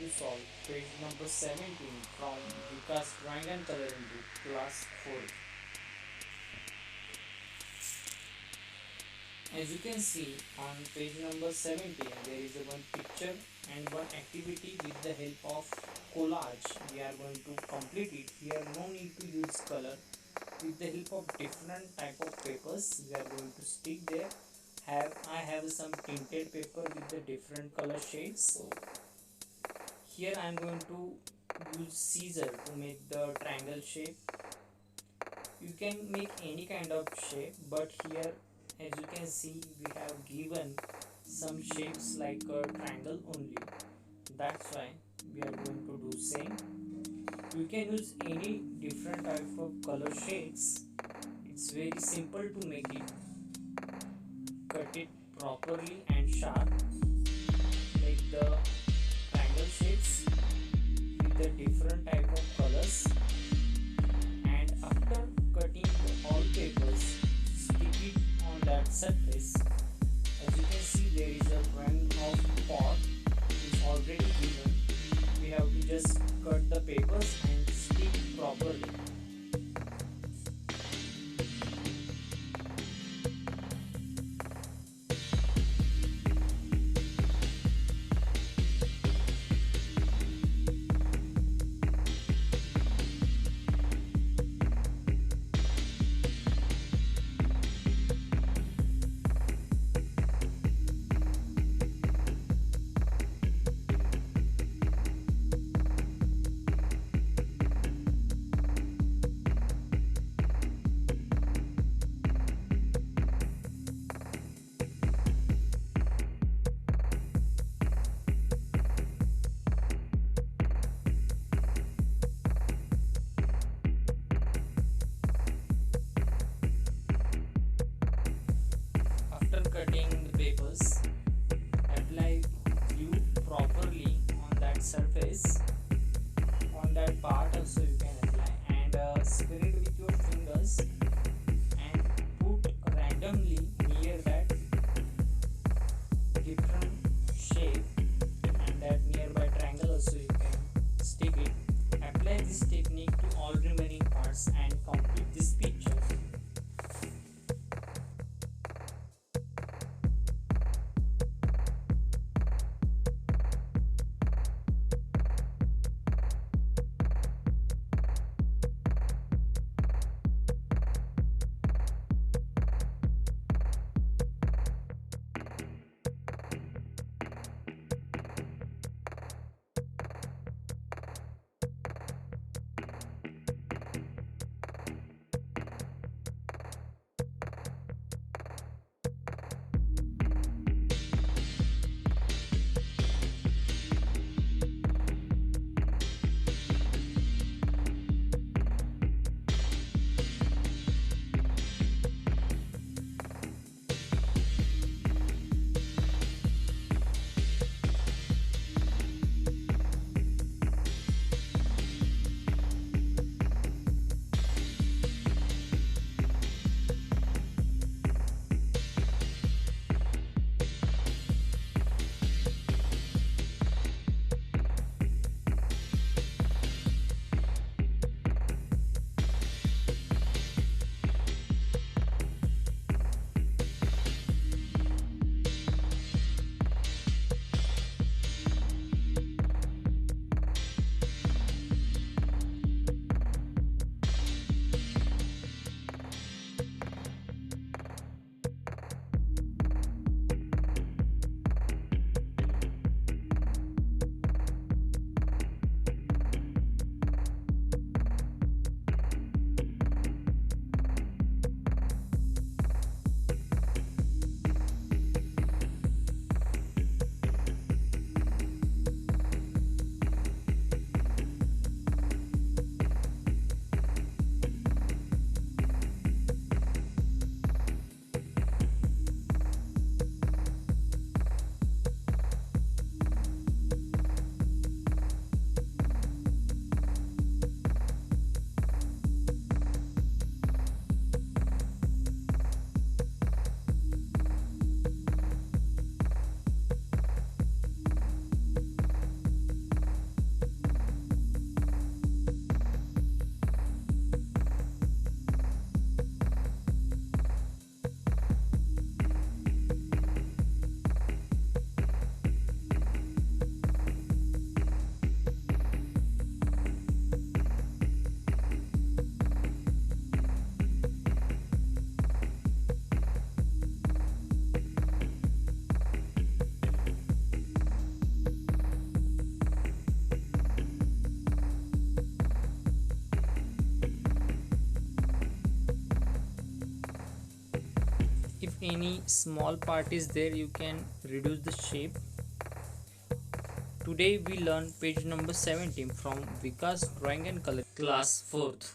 to solve page number 17 from Vikas Drawing and Coloring Book, class 4. As you can see on page number 17, there is a one picture and one activity with the help of collage. We are going to complete it. Here no need to use color. With the help of different type of papers, we are going to stick there. I have some tinted paper with the different color shades. Here I am going to use scissor to make the triangle shape. You can make any kind of shape, but here as you can see we have given some shapes like a triangle only. That's why we are going to do same. You can use any different type of color shades. It's very simple to make it. Cut it properly and sharp. Make the triangle shapes with the different type of colors, and after cutting all papers, stick it on that surface. As you can see, there is a drawing of pot is already given. We have to just cut the papers and stick properly. After cutting the papers, apply glue properly on that surface. On that part also you can apply, and spread with your fingers and put randomly near that different shape, and that nearby triangle also you can stick it. Apply this technique to all remaining parts and complete this picture. any small part is there, you can reduce the shape. Today we learn page number 17 from Vikas Drawing and Color, class 4th.